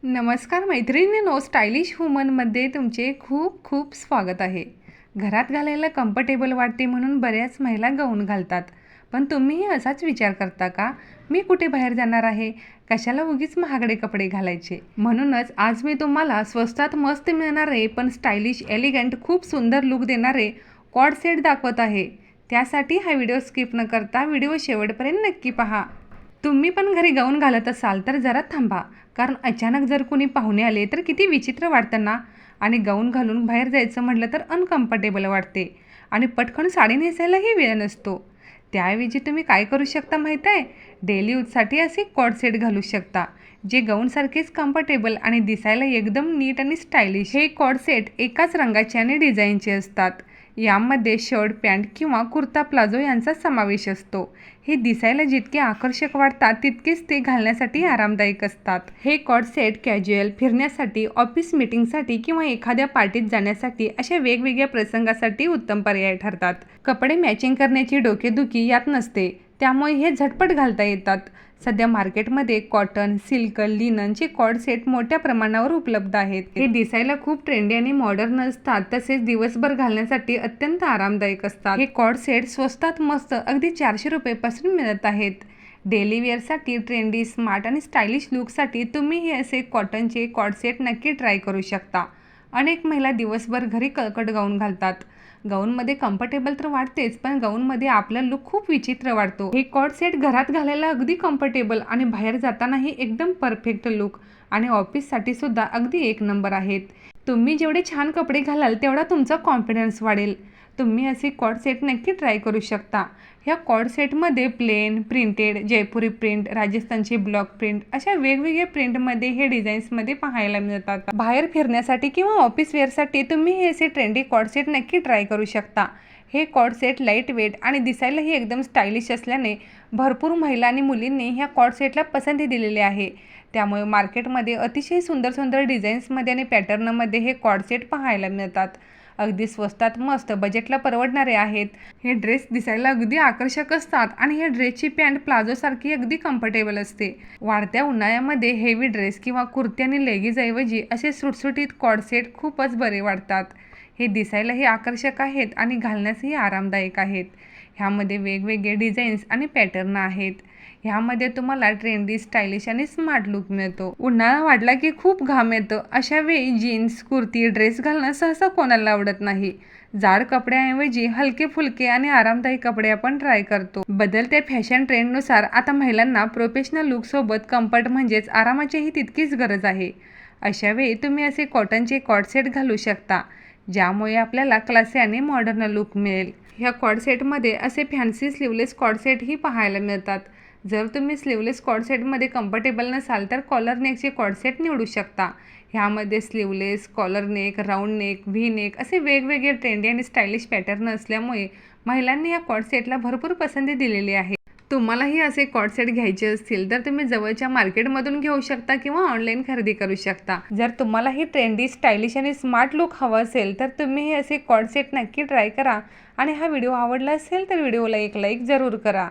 नमस्कार मैत्रिणींनो, स्टायलिश वुमनमध्ये तुमचे खूप खूप स्वागत आहे. घरात घालायला कम्फर्टेबल वाटते म्हणून बऱ्याच महिला गाऊन घालतात. पण तुम्हीही असाच विचार करता का? मी कुठे बाहेर जाणार आहे, कशाला उगीच महागडे कपडे घालायचे? म्हणूनच आज मी तुम्हाला स्वस्तात मस्त मिळणारे पण स्टायलिश एलिगंट खूप सुंदर लुक देणारे कॉर्ड सेट दाखवत आहे. त्यासाठी हा व्हिडिओ स्किप न करता व्हिडिओ शेवटपर्यंत नक्की पहा. तुम्ही पण घरी गाऊन घालत असाल तर जरा थांबा, कारण अचानक जर कोणी पाहुणे आले तर किती विचित्र वाटतं ना. आणि गाऊन घालून बाहेर जायचं म्हटलं तर अनकम्फर्टेबल वाटते आणि पटकन साडी नेसायलाही वेळ नसतो. त्याऐवजी तुम्ही काय करू शकता माहीत आहे? डेली यूजसाठी असे कॉर्ड सेट घालू शकता, जे गाऊनसारखेच कम्फर्टेबल आणि दिसायला एकदम नीट आणि स्टायलिश. हे कॉर्ड सेट एकाच रंगाचे आणि डिझाईनचे असतात. यामध्ये शर्ट, पॅन्ट किंवा कुर्ता प्लाझो यांचा समावेश असतो. हे दिसायला जितके आकर्षक वाटतात तितकेच ते घालण्यासाठी आरामदायक असतात. हे कॉर्ड सेट कॅज्युअल, फिरण्यासाठी, ऑफिस मीटिंगसाठी किंवा एखाद्या पार्टीत जाण्यासाठी अशा वेगवेगळ्या प्रसंगासाठी उत्तम पर्याय ठरतात. कपडे मॅचिंग करण्याची डोकेदुखी यात नसते, त्यामुळे हे झटपट घालता येतात. सध्या मार्केटमध्ये कॉटन, सिल्क, लिननचे कॉर्ड सेट मोठ्या प्रमाणावर उपलब्ध आहेत. हे दिसायला खूप ट्रेंडी आणि मॉडर्न असतात, तसेच दिवसभर घालण्यासाठी अत्यंत आरामदायक असतात. हे कॉर्ड सेट स्वस्तात मस्त अगदी 400 रुपये मिळत आहेत. डेली वेअरसाठी ट्रेंडी, स्मार्ट आणि स्टायलिश लुकसाठी तुम्ही हे असे कॉटनचे कॉर्ड सेट नक्की ट्राय करू शकता. अनेक महिला दिवसभर घरी कळकट गाऊन घालतात. गाऊनमध्ये कम्फर्टेबल तर वाटतेच, पण गाऊनमध्ये आपला लुक खूप विचित्र वाटतो. हे कॉर्ड सेट घरात घालायला अगदी कम्फर्टेबल आणि बाहेर जातानाही एकदम परफेक्ट लुक आणि ऑफिससाठी सुद्धा अगदी एक नंबर आहेत. तुम्ही जेवढे छान कपडे घालाल तेवढा तुमचा कॉन्फिडन्स वाढेल. तुम्ही असे कॉर्ड सेट नक्की ट्राय करू शकता. ह्या कॉर्ड सेटमध्ये प्लेन, प्रिंटेड, जयपुरी प्रिंट, राजस्थानची ब्लॉक प्रिंट अशा वेगवेगळ्या प्रिंटमध्ये हे डिझाईन्समध्ये पाहायला मिळतात. बाहेर फिरण्यासाठी किंवा ऑफिस वेअरसाठी तुम्ही हे असे ट्रेंडी कॉर्ड सेट नक्की ट्राय करू शकता. हे कॉर्ड सेट लाईट वेट आणि दिसायलाही एकदम स्टायलिश असल्याने भरपूर महिला आणि मुलींनी ह्या कॉर्ड सेटला पसंती दिलेली आहे. त्यामुळे मार्केटमध्ये अतिशय सुंदर सुंदर डिझाईन्समध्ये आणि पॅटर्नमध्ये हे कॉर्ड सेट पाहायला मिळतात. अगदी स्वस्तात मस्त बजेटला परवडणारे आहेत. हे ड्रेस दिसायला अगदी आकर्षक असतात आणि या ड्रेसची पॅन्ट प्लाझोसारखी अगदी कम्फर्टेबल असते. वाढत्या उन्हाळ्यामध्ये हेवी ड्रेस किंवा कुर्ती आणि लेगिजऐवजी असे सुटसुटीत कॉर्ड सेट खूपच बरे वाटतात. हे दिसायलाही आकर्षक आहेत आणि घालण्यासही आरामदायक आहेत. ह्यामध्ये वेगवेगळे डिझाईन्स आणि पॅटर्न आहेत. ह्यामध्ये तुम्हाला ट्रेंडी, स्टायलिश आणि स्मार्ट लुक मिळतो. उन्हाळा वाढला की खूप घाम येतो. अशा वेळी जीन्स, कुर्ती, ड्रेस घालणं सहसा कोणाला आवडत नाही. जाड कपड्यांऐवजी हलके फुलके आणि आरामदायी कपडे आपण ट्राय करतो. बदलत्या फॅशन ट्रेंडनुसार आता महिलांना प्रोफेशनल लुकसोबत कम्फर्ट म्हणजेच आरामाचीही तितकीच गरज आहे. अशा वेळी तुम्ही असे कॉटनचे कॉर्ड सेट घालू शकता, ज्यामुळे आपल्याला क्लासी आणि मॉडर्न लुक मिळेल. ह्या कॉर्ड सेटमध्ये असे फॅन्सी स्लीवलेस कॉर्ड सेटही पाहायला मिळतात. जर तुम्ही स्लीवलेस कॉर्ड सेटमध्ये कम्फर्टेबल नसाल तर कॉलर नेकचे कॉर्ड सेट निवडू शकता. ह्यामध्ये sleeveless, collar neck, round neck, V neck असे वेगवेगळे ट्रेंडी आणि स्टायलिश पॅटर्न असल्यामुळे महिलांनी या कॉर्ड सेटला भरपूर पसंती दिलेली आहे. तुम्हालाही असे कॉर्ड सेट घ्यायचे असतील तर तुम्ही जवळच्या मार्केटमधून घेऊ शकता किंवा ऑनलाईन खरेदी करू शकता. जर तुम्हालाही ट्रेंडी, स्टायलिश आणि स्मार्ट लुक हवं असेल तर तुम्ही हे असे कॉर्ड सेट नक्की ट्राय करा. आणि हा व्हिडिओ आवडला असेल तर व्हिडिओला एक लाईक जरूर करा.